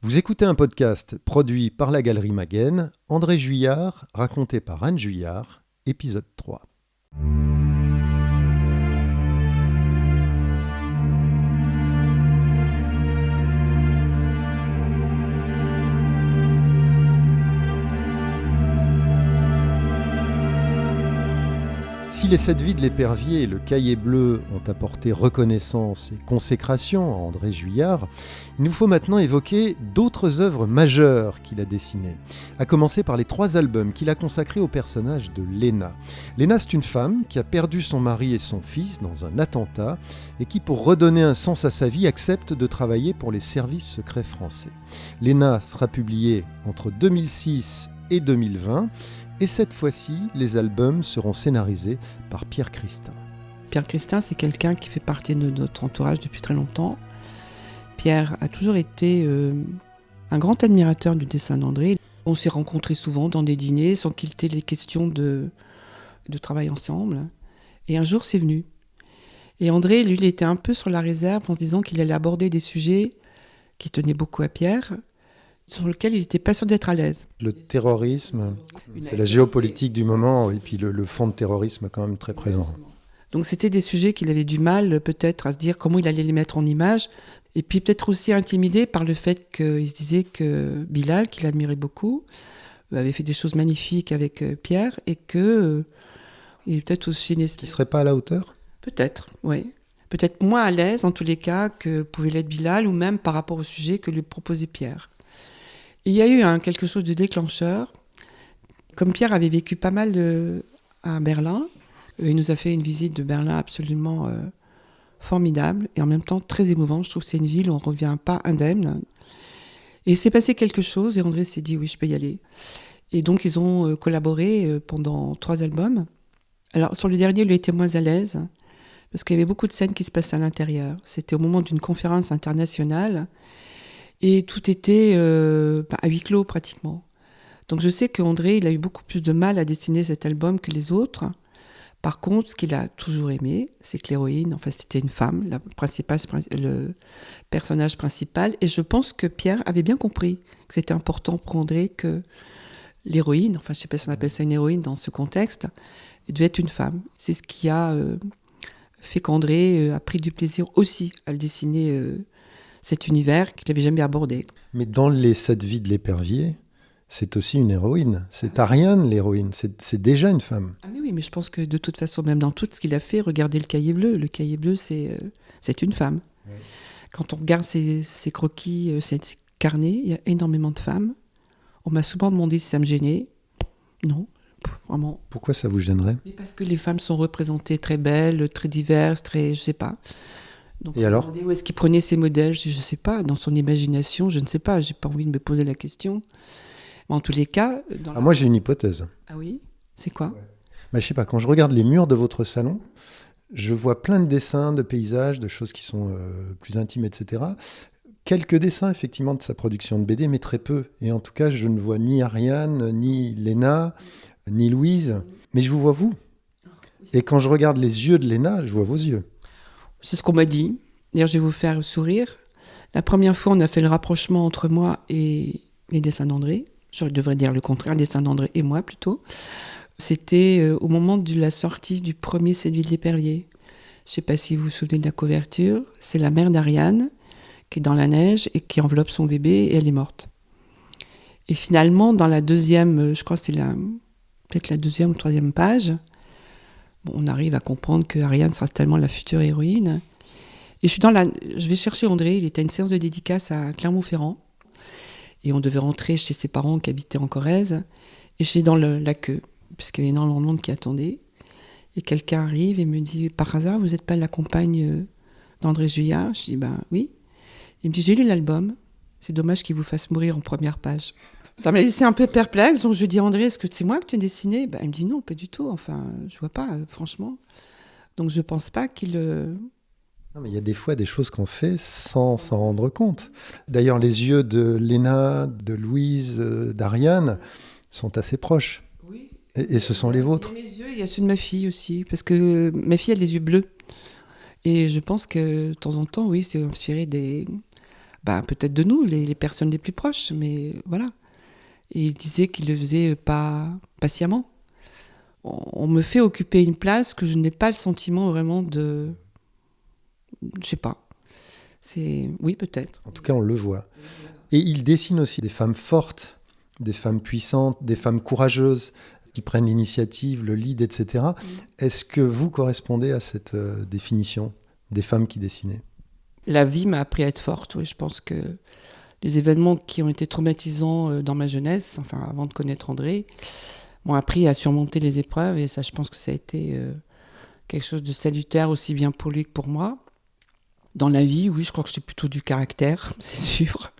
Vous écoutez un podcast produit par la Galerie Maguen, André Juillard, raconté par Anne Juillard, épisode 3. Si les 7 vies de l'épervier et le cahier bleu ont apporté reconnaissance et consécration à André Juillard, il nous faut maintenant évoquer d'autres œuvres majeures qu'il a dessinées, à commencer par les 3 albums qu'il a consacrés au personnage de Léna. Léna, c'est une femme qui a perdu son mari et son fils dans un attentat et qui, pour redonner un sens à sa vie, accepte de travailler pour les services secrets français. Léna sera publiée entre 2006 et 2020, et cette fois-ci, les albums seront scénarisés par Pierre Christin. Pierre Christin, c'est quelqu'un qui fait partie de notre entourage depuis très longtemps. Pierre a toujours été un grand admirateur du dessin d'André. On s'est rencontrés souvent dans des dîners sans qu'il ait les questions de travail ensemble. Et un jour, c'est venu. Et André, lui, il était un peu sur la réserve en se disant qu'il allait aborder des sujets qui tenaient beaucoup à Pierre, sur lequel il n'était pas sûr d'être à l'aise. Le terrorisme, c'est la géopolitique du moment, et puis le fond de terrorisme est quand même très présent. Donc c'était des sujets qu'il avait du mal peut-être à se dire comment il allait les mettre en image, et puis peut-être aussi intimidé par le fait qu'il se disait que Bilal, qu'il admirait beaucoup, avait fait des choses magnifiques avec Pierre, et que il est peut-être aussi une espèce... Qui ne serait pas à la hauteur ? Peut-être, oui. Peut-être moins à l'aise en tous les cas que pouvait l'être Bilal, ou même par rapport au sujet que lui proposait Pierre. Il y a eu quelque chose de déclencheur. Comme Pierre avait vécu pas mal à Berlin, il nous a fait une visite de Berlin absolument formidable et en même temps très émouvante. Je trouve que c'est une ville où on ne revient pas indemne. Et il s'est passé quelque chose et André s'est dit oui, je peux y aller. Et donc ils ont collaboré pendant 3 albums. Alors sur le dernier, il était moins à l'aise parce qu'il y avait beaucoup de scènes qui se passaient à l'intérieur. C'était au moment d'une conférence internationale. Et tout était à huis clos pratiquement. Donc je sais qu'André, il a eu beaucoup plus de mal à dessiner cet album que les autres. Par contre, ce qu'il a toujours aimé, c'est que l'héroïne, enfin c'était une femme, le personnage principal. Et je pense que Pierre avait bien compris que c'était important pour André que l'héroïne, enfin je ne sais pas si on appelle ça une héroïne dans ce contexte, devait être une femme. C'est ce qui a fait qu'André a pris du plaisir aussi à le dessiner cet univers qu'il n'avait jamais abordé. Mais dans les 7 vies de l'épervier, c'est aussi une héroïne. C'est Ariane, l'héroïne. C'est déjà une femme. Ah mais oui, mais je pense que de toute façon, même dans tout ce qu'il a fait, regardez le cahier bleu. Le cahier bleu, c'est une femme. Oui. Quand on regarde ses croquis, ses carnets, il y a énormément de femmes. On m'a souvent demandé si ça me gênait. Non, vraiment. Pourquoi ça vous gênerait ? Mais parce que les femmes sont représentées très belles, très diverses, très... je sais pas. Donc, et alors ? Où est-ce qu'il prenait ses modèles ? Je ne sais pas, dans son imagination, je ne sais pas, j'ai pas envie de me poser la question. Mais en tous les cas... Moi j'ai une hypothèse. Ah oui ? C'est quoi ? Je sais pas, quand je regarde les murs de votre salon, je vois plein de dessins, de paysages, de choses qui sont plus intimes, etc. Quelques dessins effectivement de sa production de BD, mais très peu. Et en tout cas, je ne vois ni Ariane, ni Léna, ni Louise, mais je vous vois vous. Et quand je regarde les yeux de Léna, je vois vos yeux. C'est ce qu'on m'a dit. D'ailleurs, je vais vous faire sourire. La première fois, on a fait le rapprochement entre moi et les dessins d'André. Je devrais dire le contraire, dessins d'André et moi plutôt. C'était au moment de la sortie du premier Cette vie de l'épervier. Je ne sais pas si vous vous souvenez de la couverture. C'est la mère d'Ariane qui est dans la neige et qui enveloppe son bébé et elle est morte. Et finalement, dans la deuxième, je crois que c'est peut-être la 2e ou 3e page, on arrive à comprendre que Ariane sera tellement la future héroïne. Et je vais chercher André, il était à une séance de dédicace à Clermont-Ferrand. Et on devait rentrer chez ses parents qui habitaient en Corrèze. Et j'étais dans la queue, puisqu'il y avait énormément de monde qui attendait. Et quelqu'un arrive et me dit, par hasard, vous n'êtes pas la compagne d'André Juillard ? Je dis, oui. Il me dit, j'ai lu l'album, c'est dommage qu'il vous fasse mourir en première page. Ça m'a laissé un peu perplexe, donc je dis, André, est-ce que c'est moi que tu as dessiné ? Il me dit, non, pas du tout, enfin, je vois pas, franchement. Donc je pense pas qu'il... Non, mais il y a des fois des choses qu'on fait sans s'en rendre compte. D'ailleurs, les yeux de Léna, de Louise, d'Ariane sont assez proches. Oui. Et ce sont les vôtres. Il y a mes yeux, il y a ceux de ma fille aussi, parce que ma fille a les yeux bleus. Et je pense que de temps en temps, oui, c'est inspiré peut-être de nous, les personnes les plus proches, mais voilà. Et il disait qu'il le faisait pas patiemment. On me fait occuper une place que je n'ai pas le sentiment vraiment de... Je sais pas. Oui, peut-être. En tout cas, on le voit. Et il dessine aussi des femmes fortes, des femmes puissantes, des femmes courageuses, qui prennent l'initiative, le lead, etc. Est-ce que vous correspondez à cette définition des femmes qui dessinaient ? La vie m'a appris à être forte, oui. Je pense que les événements qui ont été traumatisants dans ma jeunesse, enfin avant de connaître André, m'ont appris à surmonter les épreuves, et ça, je pense que ça a été quelque chose de salutaire aussi bien pour lui que pour moi. Dans la vie, oui, je crois que j'ai plutôt du caractère, c'est sûr.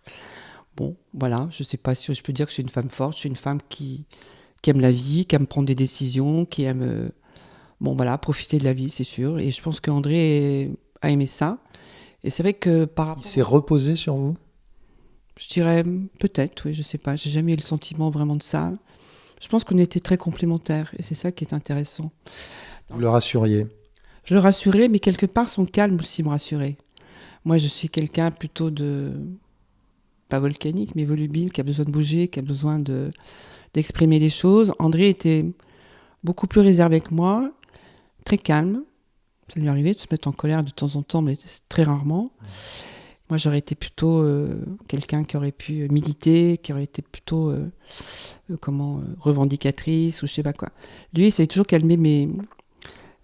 Bon, voilà, je ne sais pas si je peux dire que je suis une femme forte. Je suis une femme qui aime la vie, qui aime prendre des décisions, qui aime profiter de la vie, c'est sûr. Et je pense qu'André a aimé ça. Et c'est vrai que par rapport... Il s'est reposé sur vous ? Je dirais peut-être, oui, je ne sais pas. Je n'ai jamais eu le sentiment vraiment de ça. Je pense qu'on était très complémentaires, et c'est ça qui est intéressant. Vous le rassuriez ? Je le rassurais, mais quelque part, son calme aussi me rassurait. Moi, je suis quelqu'un plutôt pas volcanique, mais volubile, qui a besoin de bouger, qui a besoin d'exprimer les choses. André était beaucoup plus réservé que moi, très calme. Ça lui arrivait de se mettre en colère de temps en temps, mais très rarement. Moi, j'aurais été plutôt quelqu'un qui aurait pu militer, qui aurait été plutôt revendicatrice ou je sais pas quoi. Lui, ça a toujours calmé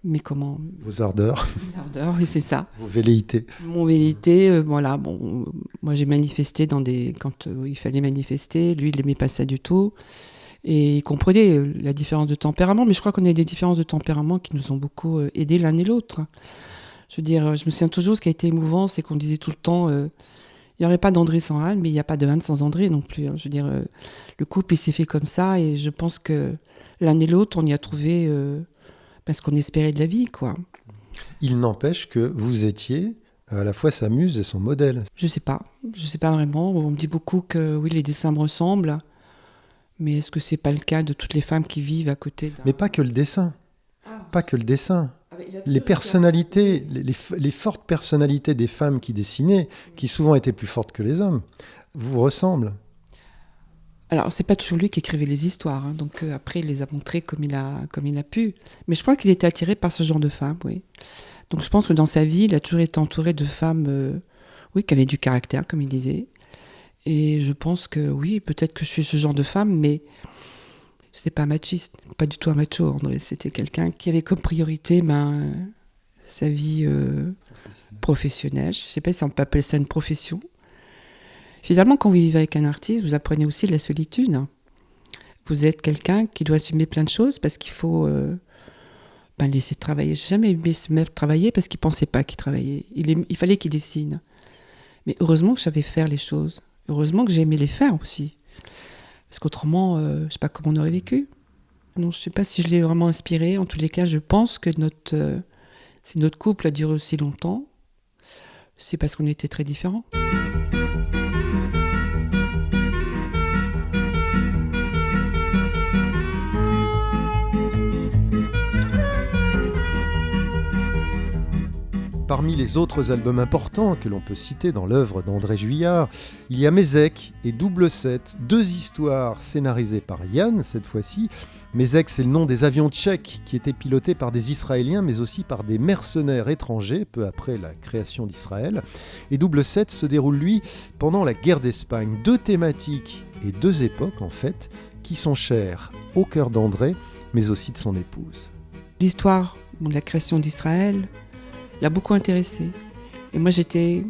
Vos ardeurs. Mes ardeurs, oui, c'est ça. Vos velléités. Mon velléité, voilà. Bon, moi, j'ai manifesté quand il fallait manifester. Lui, il n'aimait pas ça du tout. Et il comprenait la différence de tempérament. Mais je crois qu'on a des différences de tempérament qui nous ont beaucoup aidés l'un et l'autre. Je veux dire, je me souviens toujours, ce qui a été émouvant, c'est qu'on disait tout le temps, il n'y aurait pas d'André sans Anne, mais il n'y a pas de Anne sans André non plus. Je veux dire, le couple, il s'est fait comme ça, et je pense que l'un et l'autre, on y a trouvé ce qu'on espérait de la vie, quoi. Il n'empêche que vous étiez à la fois sa muse et son modèle. Je sais pas vraiment. On me dit beaucoup que oui, les dessins me ressemblent, mais est-ce que c'est pas le cas de toutes les femmes qui vivent à côté d'un... Mais pas que le dessin. Pas que le dessin. Les personnalités, les fortes personnalités des femmes qui dessinaient, qui souvent étaient plus fortes que les hommes, vous ressemblent. Alors, c'est pas toujours lui qui écrivait les histoires, hein, donc après, il les a montrées comme il a pu. Mais je crois qu'il était attiré par ce genre de femmes, oui. Donc je pense que dans sa vie, il a toujours été entouré de femmes qui avaient du caractère, comme il disait. Et je pense que oui, peut-être que je suis ce genre de femme, mais c'était pas machiste, pas du tout un macho, André. C'était quelqu'un qui avait comme priorité sa vie professionnelle. Je sais pas si on peut appeler ça une profession. Finalement, quand vous vivez avec un artiste, vous apprenez aussi de la solitude. Vous êtes quelqu'un qui doit assumer plein de choses parce qu'il faut laisser travailler. J'ai jamais aimé se mettre travailler parce qu'il pensait pas qu'il travaillait. Il fallait qu'il dessine. Mais heureusement que je savais faire les choses. Heureusement que j'aimais les faire aussi. Parce qu'autrement, je sais pas comment on aurait vécu. Non, je sais pas si je l'ai vraiment inspiré. En tous les cas, je pense que si notre couple a duré aussi longtemps, c'est parce qu'on était très différents. Parmi les autres albums importants que l'on peut citer dans l'œuvre d'André Juillard, il y a Mézec et Double 7, deux histoires scénarisées par Yann cette fois-ci. Mézec, c'est le nom des avions tchèques qui étaient pilotés par des Israéliens, mais aussi par des mercenaires étrangers, peu après la création d'Israël. Et Double 7 se déroule, lui, pendant la guerre d'Espagne. Deux thématiques et deux époques, en fait, qui sont chères au cœur d'André, mais aussi de son épouse. L'histoire de la création d'Israël l'a beaucoup intéressé. Et moi, j'étais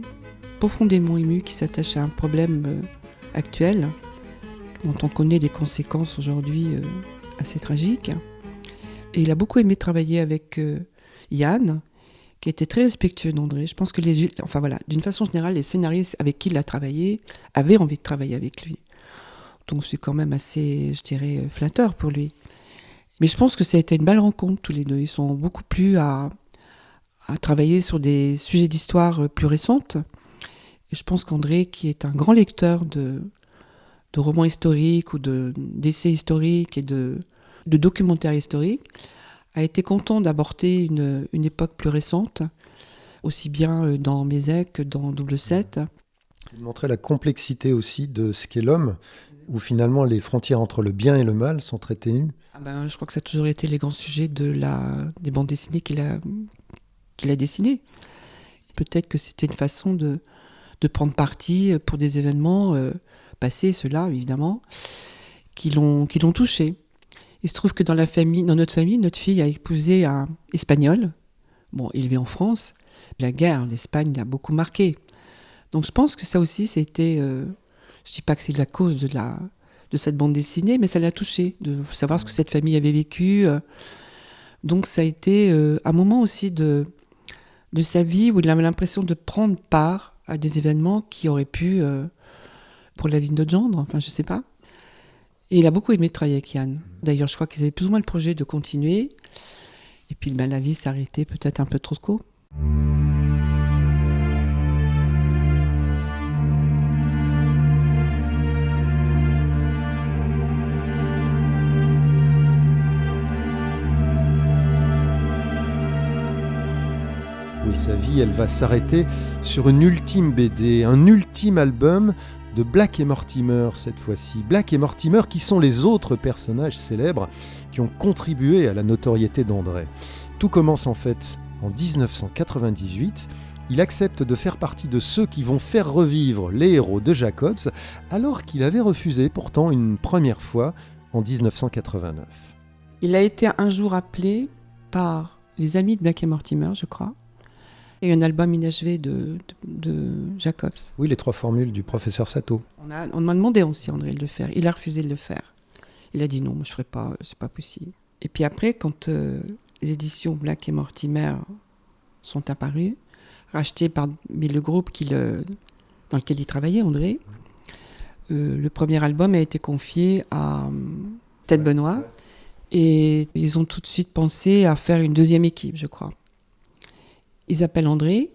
profondément émue qu'il s'attache à un problème actuel, dont on connaît des conséquences aujourd'hui assez tragiques. Et il a beaucoup aimé travailler avec Yann, qui était très respectueux d'André. Je pense que d'une façon générale, les scénaristes avec qui il a travaillé avaient envie de travailler avec lui. Donc c'est quand même assez, je dirais, flatteur pour lui. Mais je pense que ça a été une belle rencontre, tous les deux. Ils sont beaucoup plus à travailler sur des sujets d'histoire plus récentes. Et je pense qu'André, qui est un grand lecteur de romans historiques ou d'essais historiques et de documentaires historiques, a été content d'aborder une époque plus récente, aussi bien dans Mézec que dans Double 7. Il montrait la complexité aussi de ce qu'est l'homme, où finalement les frontières entre le bien et le mal sont très ténues. Je crois que ça a toujours été les grands sujets des bandes dessinées qu'il a dessinées. Peut-être que c'était une façon de prendre parti pour des événements passés, ceux-là évidemment, qui l'ont touché. Il se trouve que dans notre famille, notre fille a épousé un Espagnol, élevé en France. La guerre en Espagne l'a beaucoup marqué. Donc je pense que ça aussi, c'était... je ne dis pas que c'est la cause de cette bande dessinée, mais ça l'a touché, de savoir ce que cette famille avait vécu. Donc ça a été un moment aussi de sa vie où il avait l'impression de prendre part à des événements qui auraient pu, pour la vie de notre gendre, enfin je ne sais pas. Et il a beaucoup aimé travailler avec Yann. D'ailleurs, je crois qu'ils avaient plus ou moins le projet de continuer. Et puis la vie s'est arrêtée peut-être un peu trop tôt. Oui, sa vie, elle va s'arrêter sur une ultime BD, un ultime album de Black et Mortimer cette fois-ci. Black et Mortimer qui sont les autres personnages célèbres qui ont contribué à la notoriété d'André. Tout commence en fait en 1998. Il accepte de faire partie de ceux qui vont faire revivre les héros de Jacobs, alors qu'il avait refusé pourtant une première fois en 1989. Il a été un jour appelé par les amis de Black et Mortimer, je crois. Il y a eu un album inachevé de Jacobs. Oui, les 3 formules du professeur Sato. On m'a demandé aussi, André, de le faire. Il a refusé de le faire. Il a dit non, moi je ne ferai pas, c'est pas possible. Et puis après, quand les éditions Black et Mortimer sont apparues, rachetées par le groupe dans lequel il travaillait, André, le premier album a été confié à Ted Benoît. Et ils ont tout de suite pensé à faire une deuxième équipe, je crois. Ils appellent André,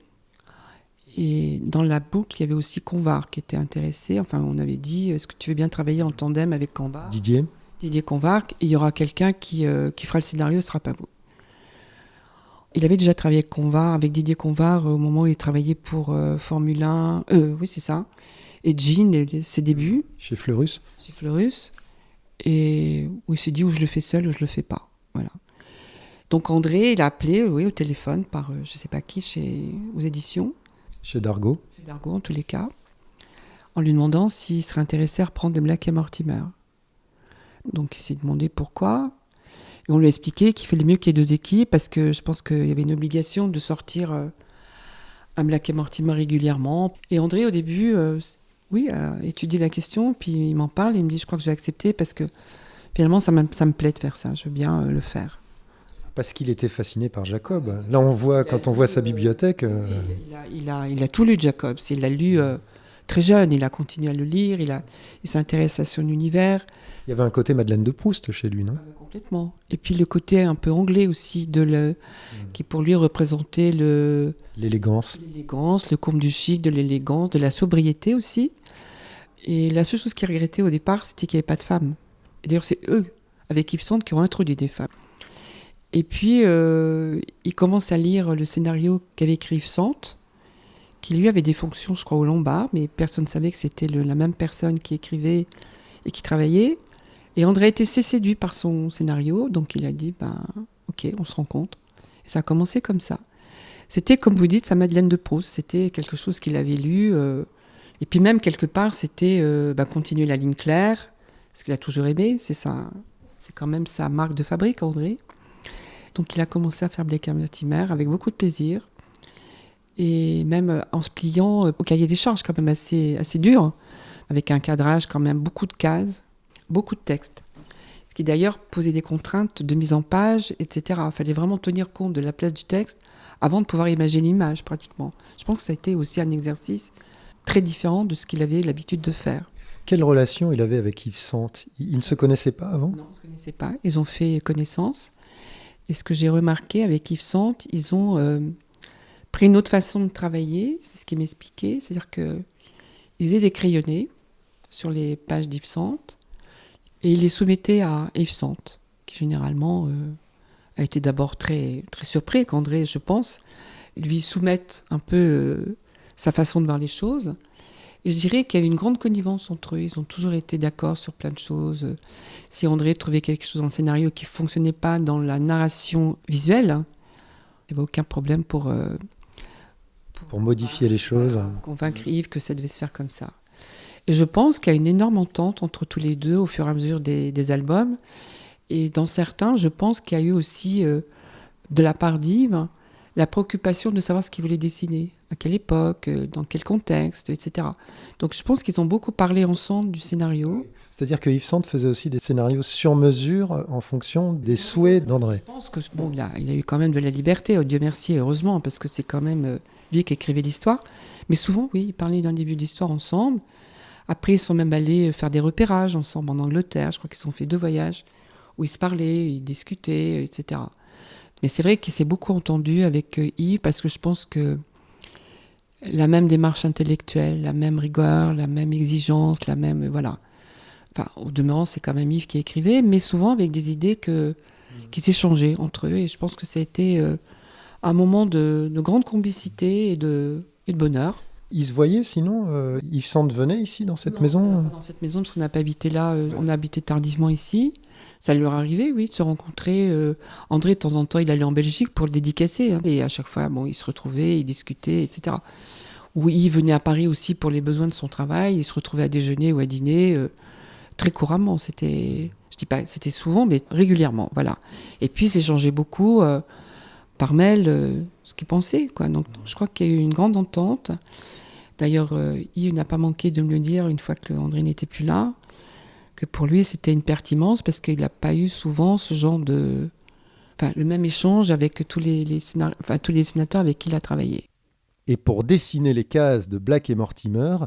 et dans la boucle, il y avait aussi Convar qui était intéressé. Enfin, on avait dit, est-ce que tu veux bien travailler en tandem avec Convar ? Didier Convar, et il y aura quelqu'un qui fera le scénario, ce ne sera pas vous. Il avait déjà travaillé avec Didier Convar au moment où il travaillait pour Formule 1, oui c'est ça, et Jean, ses débuts. Chez Fleurus. Et où il s'est dit, ou je le fais seul ou je le fais pas. Voilà. Donc André, il a appelé, au téléphone par je ne sais pas qui, aux éditions. Chez Dargaud. Chez Dargaud, en tous les cas, en lui demandant s'il serait intéressé à reprendre des Black et Mortimer. Donc il s'est demandé pourquoi. Et on lui a expliqué qu'il fallait mieux qu'il y ait 2 équipes, parce que je pense qu'il y avait une obligation de sortir un Black et Mortimer régulièrement. Et André, au début, a étudié la question, puis il m'en parle, il me dit, je crois que je vais accepter, parce que finalement, ça me plaît de faire ça, je veux bien le faire. Parce qu'il était fasciné par Jacob. Là, quand on voit sa bibliothèque... Il a tout lu, Jacobs. Il l'a lu très jeune. Il a continué à le lire. Il s'intéresse à son univers. Il y avait un côté Madeleine de Proust chez lui, non ? Complètement. Et puis le côté un peu anglais aussi, qui pour lui représentait l'élégance, le comble du chic, de l'élégance, de la sobriété aussi. Et la seule chose qu'il regrettait au départ, c'était qu'il n'y avait pas de femmes. Et d'ailleurs, c'est eux, avec Yves Sand, qui ont introduit des femmes. Et puis, il commence à lire le scénario qu'avait écrit Yves Sand, qui lui avait des fonctions, je crois, au Lombard, mais personne ne savait que c'était la même personne qui écrivait et qui travaillait. Et André était assez séduit par son scénario, donc il a dit, ok, on se rencontre. Et ça a commencé comme ça. C'était, comme vous dites, sa Madeleine de Proust. C'était quelque chose qu'il avait lu. Et puis même, quelque part, c'était continuer la ligne claire, ce qu'il a toujours aimé. C'est quand même sa marque de fabrique, André. Donc il a commencé à faire Black et Mortimer avec beaucoup de plaisir. Et même en se pliant au cahier des charges, quand même assez dur, avec un cadrage quand même, beaucoup de cases, beaucoup de textes. Ce qui d'ailleurs posait des contraintes de mise en page, etc. Il fallait vraiment tenir compte de la place du texte avant de pouvoir imaginer l'image, pratiquement. Je pense que ça a été aussi un exercice très différent de ce qu'il avait l'habitude de faire. Quelle relation il avait avec Yves Sand ? Ils ne se connaissaient pas avant ? Non, ils ne se connaissaient pas. Ils ont fait connaissance. Et ce que j'ai remarqué avec Yves Sand, ils ont pris une autre façon de travailler, c'est ce qu'il m'expliquait, c'est-à-dire qu'ils faisaient des crayonnés sur les pages d'Yves Sand et ils les soumettaient à Yves Sand, qui généralement a été d'abord très, très surpris qu'André, je pense, lui soumette un peu sa façon de voir les choses. Et je dirais qu'il y a eu une grande connivence entre eux. Ils ont toujours été d'accord sur plein de choses. Si André trouvait quelque chose dans le scénario qui ne fonctionnait pas dans la narration visuelle, il n'y avait aucun problème pour modifier les choses. Convaincre Yves que ça devait se faire comme ça. Et je pense qu'il y a une énorme entente entre tous les deux au fur et à mesure des albums. Et dans certains, je pense qu'il y a eu aussi, de la part d'Yves, la préoccupation de savoir ce qu'il voulait dessiner, à quelle époque, dans quel contexte, etc. Donc je pense qu'ils ont beaucoup parlé ensemble du scénario. C'est-à-dire que Yves Sand faisait aussi des scénarios sur mesure en fonction des souhaits d'André. Je pense que il a eu quand même de la liberté, oh Dieu merci, heureusement, parce que c'est quand même lui qui écrivait l'histoire. Mais souvent, oui, ils parlaient d'un début d'histoire ensemble. Après, ils sont même allés faire des repérages ensemble en Angleterre. Je crois qu'ils ont fait 2 voyages où ils se parlaient, ils discutaient, etc. Mais c'est vrai qu'il s'est beaucoup entendu avec Yves parce que je pense que la même démarche intellectuelle, la même rigueur, la même exigence, la même... Voilà. Enfin, au demeurant, c'est quand même Yves qui écrivait, mais souvent avec des idées qui s'échangeaient entre eux. Et je pense que ça a été un moment de grande complicité et de bonheur. Ils se voyaient sinon Yves Sand venait ici dans cette Non, maison pas dans cette maison, parce qu'on n'a pas habité là, on a habité tardivement ici. Ça leur arrivait, oui, de se rencontrer. André, de temps en temps, il allait en Belgique pour le dédicacer. Hein, et à chaque fois, ils se retrouvaient, ils discutaient, etc. Ou Yves venait à Paris aussi pour les besoins de son travail. Ils se retrouvaient à déjeuner ou à dîner très couramment. C'était, je dis pas, c'était souvent, mais régulièrement, voilà. Et puis, ils s'échangeaient beaucoup par mail ce qu'ils pensaient, quoi. Donc, je crois qu'il y a eu une grande entente. D'ailleurs, Yves n'a pas manqué de me le dire une fois que André n'était plus là, que pour lui, c'était une pertinence parce qu'il n'a pas eu souvent ce genre de... Enfin, le même échange avec tous les sénateurs avec qui il a travaillé. Et pour dessiner les cases de Black et Mortimer,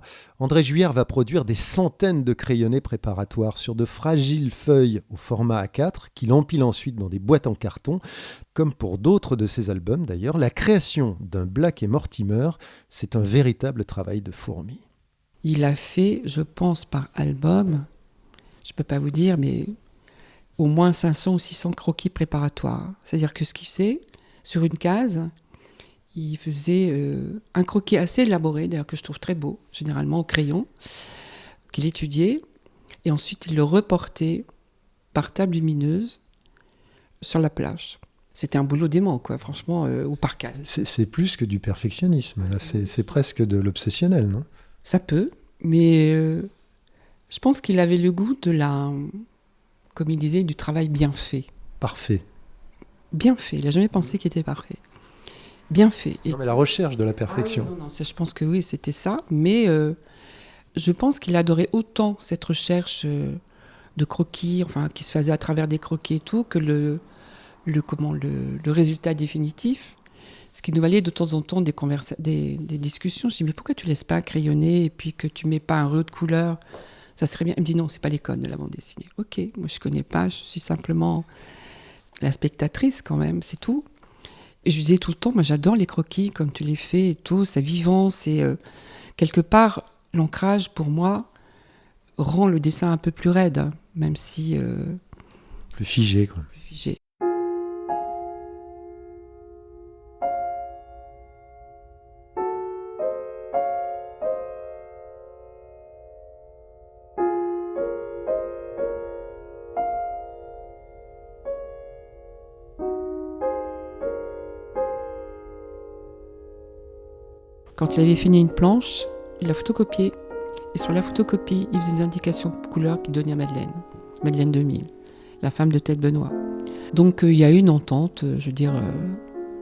André Juillard va produire des centaines de crayonnés préparatoires sur de fragiles feuilles au format A4 qu'il empile ensuite dans des boîtes en carton. Comme pour d'autres de ses albums d'ailleurs, la création d'un Black et Mortimer, c'est un véritable travail de fourmi. Il a fait, je pense, par album, je ne peux pas vous dire, mais au moins 500 ou 600 croquis préparatoires. C'est-à-dire que ce qu'il faisait, sur une case, il faisait un croquis assez élaboré, d'ailleurs que je trouve très beau, généralement au crayon, qu'il étudiait, et ensuite il le reportait par table lumineuse sur la plage. C'était un boulot dément, quoi, franchement, ou par cale. C'est plus que du perfectionnisme, là. C'est presque de l'obsessionnel, non ? Ça peut, mais je pense qu'il avait le goût de comme il disait, du travail bien fait. Parfait. Bien fait, il n'a jamais pensé qu'il était parfait. Bien fait. Non, mais la recherche de la perfection. Non, je pense que oui, c'était ça, mais je pense qu'il adorait autant cette recherche de croquis, enfin, qui se faisait à travers des croquis et tout, que le résultat définitif. Ce qui nous valait de temps en temps des discussions. Je dis, mais pourquoi tu laisses pas crayonner et puis que tu mets pas un rouleau de couleur ? Ça serait bien. Il me dit, non, c'est pas les codes de la bande dessinée. Ok, moi je connais pas, je suis simplement la spectatrice quand même, c'est tout. Et je lui disais tout le temps, moi j'adore les croquis comme tu les fais et tout, sa vivance. Et quelque part, l'ancrage pour moi rend le dessin un peu plus raide, hein, même si... plus figé, quoi. Plus figé. Quand il avait fini une planche, il la photocopiait. Et sur la photocopie, il faisait des indications de couleurs qu'il donnait à Madeleine 2000, la femme de Ted Benoît. Donc il y a eu une entente,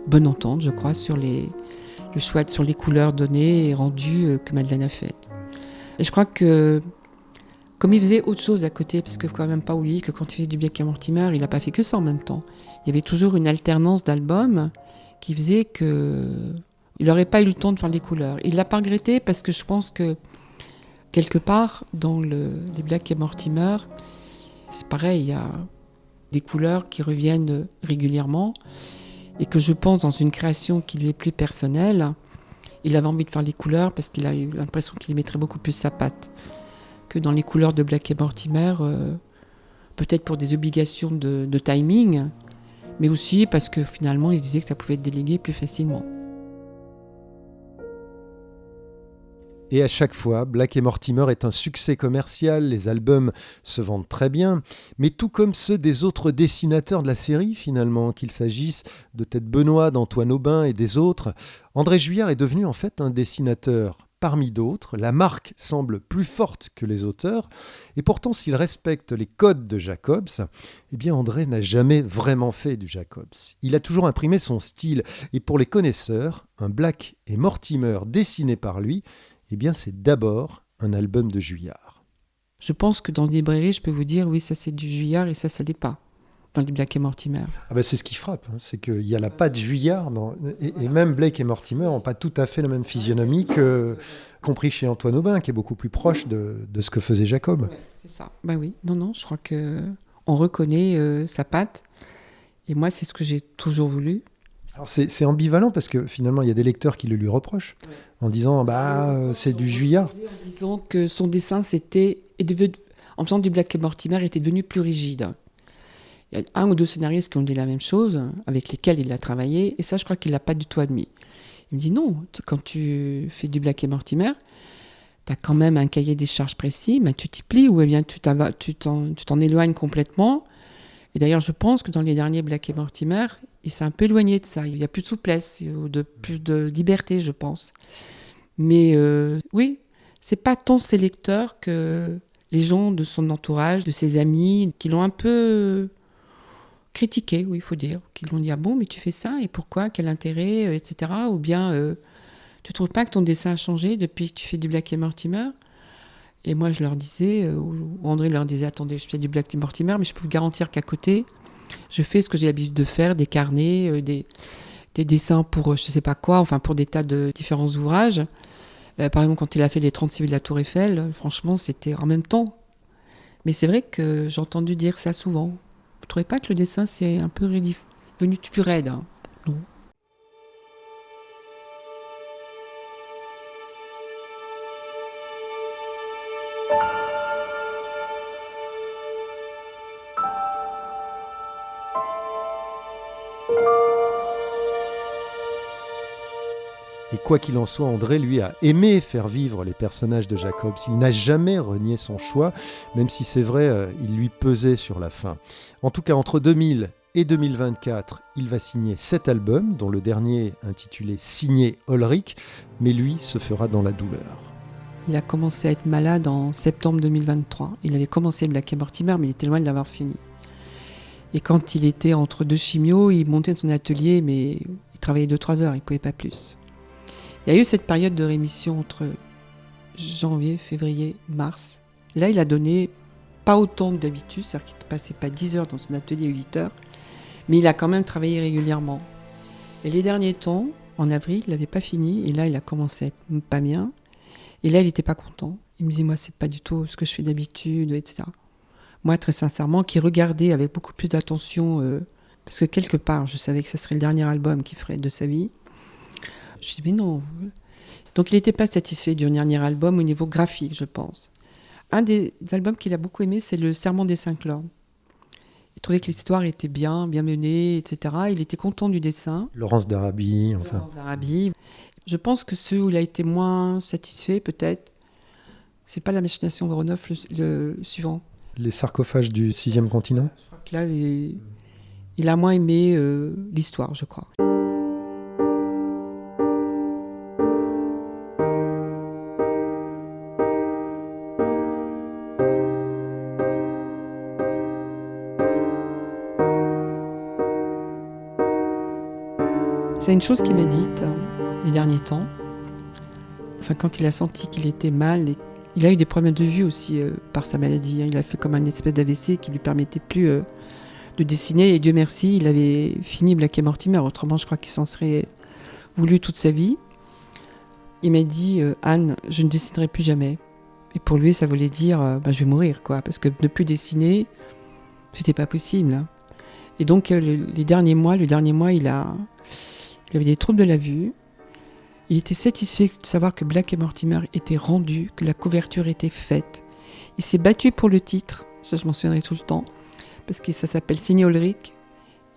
bonne entente, je crois, sur le choix, sur les couleurs données et rendues que Madeleine a faites. Et je crois que, comme il faisait autre chose à côté, parce qu'il ne faut quand même pas oublier que quand il faisait du Black et Mortimer, il n'a pas fait que ça en même temps. Il y avait toujours une alternance d'albums qui faisait que... Il n'aurait pas eu le temps de faire les couleurs. Il ne l'a pas regretté parce que je pense que, quelque part, dans les Black et Mortimer, c'est pareil, il y a des couleurs qui reviennent régulièrement et que je pense, dans une création qui lui est plus personnelle, il avait envie de faire les couleurs parce qu'il a eu l'impression qu'il y mettrait beaucoup plus sa patte que dans les couleurs de Black et Mortimer, peut-être pour des obligations de timing, mais aussi parce que finalement, il se disait que ça pouvait être délégué plus facilement. Et à chaque fois, Black et Mortimer est un succès commercial, les albums se vendent très bien, mais tout comme ceux des autres dessinateurs de la série finalement, qu'il s'agisse de Ted Benoît, d'Antoine Aubin et des autres, André Juillard est devenu en fait un dessinateur parmi d'autres. La marque semble plus forte que les auteurs, et pourtant s'il respecte les codes de Jacobs, eh bien André n'a jamais vraiment fait du Jacobs. Il a toujours imprimé son style, et pour les connaisseurs, un Black et Mortimer dessiné par lui, eh bien c'est d'abord un album de Juillard. Je pense que dans les librairies, je peux vous dire, oui, ça c'est du Juillard et ça l'est pas, dans les Black et Mortimer. Ah ben c'est ce qui frappe, hein, c'est qu'il y a la patte Juillard, et même Blake et Mortimer n'ont pas tout à fait la même physionomie, compris chez Antoine Aubin, qui est beaucoup plus proche de ce que faisait Jacob. Ouais, c'est ça. Ben oui, non, je crois qu'on reconnaît sa patte, et moi c'est ce que j'ai toujours voulu. Alors c'est ambivalent parce que finalement il y a des lecteurs qui le lui reprochent en disant c'est du Juillard. En disant que son dessin en faisant du Black et Mortimer était devenu plus rigide. Il y a un ou deux scénaristes qui ont dit la même chose, avec lesquels il a travaillé, et ça je crois qu'il l'a pas du tout admis. Il me dit non, quand tu fais du Black et Mortimer, tu as quand même un cahier des charges précis, mais tu t'y plies ou bien tu t'en éloignes complètement. Et d'ailleurs, je pense que dans les derniers Black et Mortimer, il s'est un peu éloigné de ça. Il y a plus de souplesse, plus de liberté, je pense. Mais oui, c'est pas tant ses lecteurs que les gens de son entourage, de ses amis, qui l'ont un peu critiqué, oui, il faut dire. Qui l'ont dit, ah bon, mais tu fais ça, et pourquoi, quel intérêt, etc. Ou bien, tu trouves pas que ton dessin a changé depuis que tu fais du Black et Mortimer ? Et moi, je leur disais, ou André leur disait, attendez, je fais du Black et Mortimer, mais je peux vous garantir qu'à côté, je fais ce que j'ai l'habitude de faire, des carnets, des dessins pour je sais pas quoi, enfin pour des tas de différents ouvrages. Par exemple, quand il a fait les 36 000 de la Tour Eiffel, franchement, c'était en même temps. Mais c'est vrai que j'ai entendu dire ça souvent. Vous ne trouvez pas que le dessin, c'est un peu devenu plus raide, hein ? Non. Et quoi qu'il en soit, André, lui, a aimé faire vivre les personnages de Jacobs. Il n'a jamais renié son choix, même si c'est vrai, il lui pesait sur la fin. En tout cas, entre 2000 et 2024, il va signer 7 albums, dont le dernier intitulé « Signé Ulrich », mais lui se fera dans la douleur. Il a commencé à être malade en septembre 2023. Il avait commencé Black et Mortimer, mais il était loin de l'avoir fini. Et quand il était entre deux chimios, il montait dans son atelier, mais il travaillait 2-3 heures, il ne pouvait pas plus. Il y a eu cette période de rémission entre janvier, février, mars. Là, il a donné pas autant que d'habitude, c'est-à-dire qu'il ne passait pas 10 heures dans son atelier, 8 heures, mais il a quand même travaillé régulièrement. Et les derniers temps, en avril, il n'avait pas fini, et là, il a commencé à être pas bien. Et là, il n'était pas content. Il me disait, moi, c'est pas du tout ce que je fais d'habitude, etc. Moi, très sincèrement, qui regardait avec beaucoup plus d'attention, parce que quelque part, je savais que ça serait le dernier album qu'il ferait de sa vie. Je me suis dit, mais non. Donc, il n'était pas satisfait du dernier album au niveau graphique, je pense. Un des albums qu'il a beaucoup aimé, c'est Le Serment des 5 Lords. Il trouvait que l'histoire était bien menée, etc. Il était content du dessin. Laurence d'Arabie, enfin. Laurence d'Arabie. Je pense que ceux où il a été moins satisfait, peut-être, c'est pas La Machination Voronov, le suivant. Les sarcophages du 6e continent. Je crois que là, il a moins aimé l'histoire, je crois. C'est une chose qu'il m'a dite les derniers temps. Enfin, quand il a senti qu'il était mal, il a eu des problèmes de vue aussi par sa maladie. Il a fait comme un espèce d'AVC qui lui permettait plus de dessiner. Et Dieu merci, il avait fini Black et Mortimer. Autrement, je crois qu'il s'en serait voulu toute sa vie. Il m'a dit, Anne, je ne dessinerai plus jamais. Et pour lui, ça voulait dire, je vais mourir, quoi. Parce que ne plus dessiner, c'était pas possible. Hein. Et donc, le dernier mois, il avait des troubles de la vue. Il était satisfait de savoir que Black et Mortimer était rendu, que la couverture était faite. Il s'est battu pour le titre, ça je m'en souviendrai tout le temps, parce que ça s'appelle Signé Ulrich.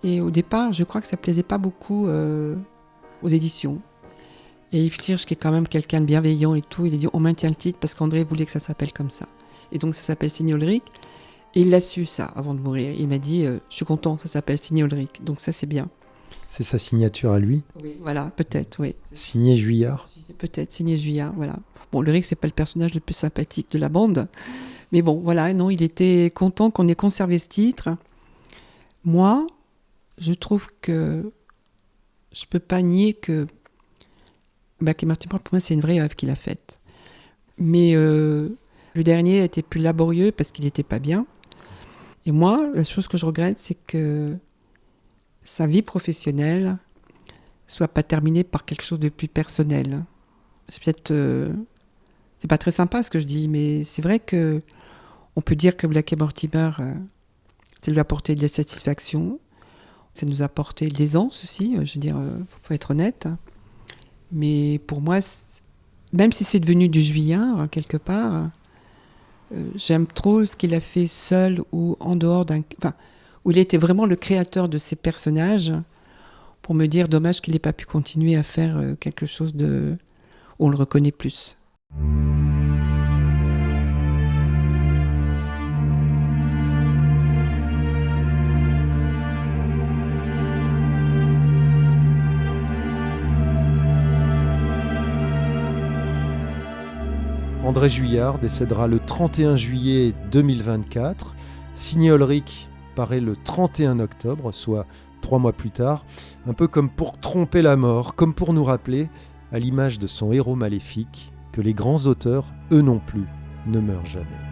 Et au départ, je crois que ça plaisait pas beaucoup aux éditions. Et Yves Hirsch, qui est quand même quelqu'un de bienveillant et tout, il a dit on maintient le titre parce qu'André voulait que ça s'appelle comme ça. Et donc ça s'appelle Signé Ulrich. Et il l'a su ça avant de mourir. Il m'a dit je suis content, ça s'appelle Signé Ulrich. Donc ça c'est bien. C'est sa signature à lui. Oui, voilà, peut-être, oui. Signé Juillard. Peut-être, signé Juillard, voilà. Bon, Ulrich, c'est pas le personnage le plus sympathique de la bande. Mais bon, voilà, non, il était content qu'on ait conservé ce titre. Moi, je trouve que je peux pas nier que Black et Mortimer, pour moi, c'est une vraie œuvre qu'il a faite. Mais le dernier était plus laborieux parce qu'il n'était pas bien. Et moi, la chose que je regrette, c'est que sa vie professionnelle soit pas terminée par quelque chose de plus personnel. C'est peut-être... c'est pas très sympa ce que je dis, mais c'est vrai que on peut dire que Black et Mortimer, ça lui a apporté de la satisfaction, ça nous a apporté de l'aisance aussi, je veux dire, faut être honnête. Mais pour moi, même si c'est devenu du Juillard, quelque part, j'aime trop ce qu'il a fait seul ou en dehors où il était vraiment le créateur de ces personnages, pour me dire dommage qu'il n'ait pas pu continuer à faire quelque chose où on le reconnaît plus. André Juillard décédera le 31 juillet 2024. Signé Ulrich paraît le 31 octobre, soit 3 mois plus tard, un peu comme pour tromper la mort, comme pour nous rappeler, à l'image de son héros maléfique, que les grands auteurs, eux non plus, ne meurent jamais.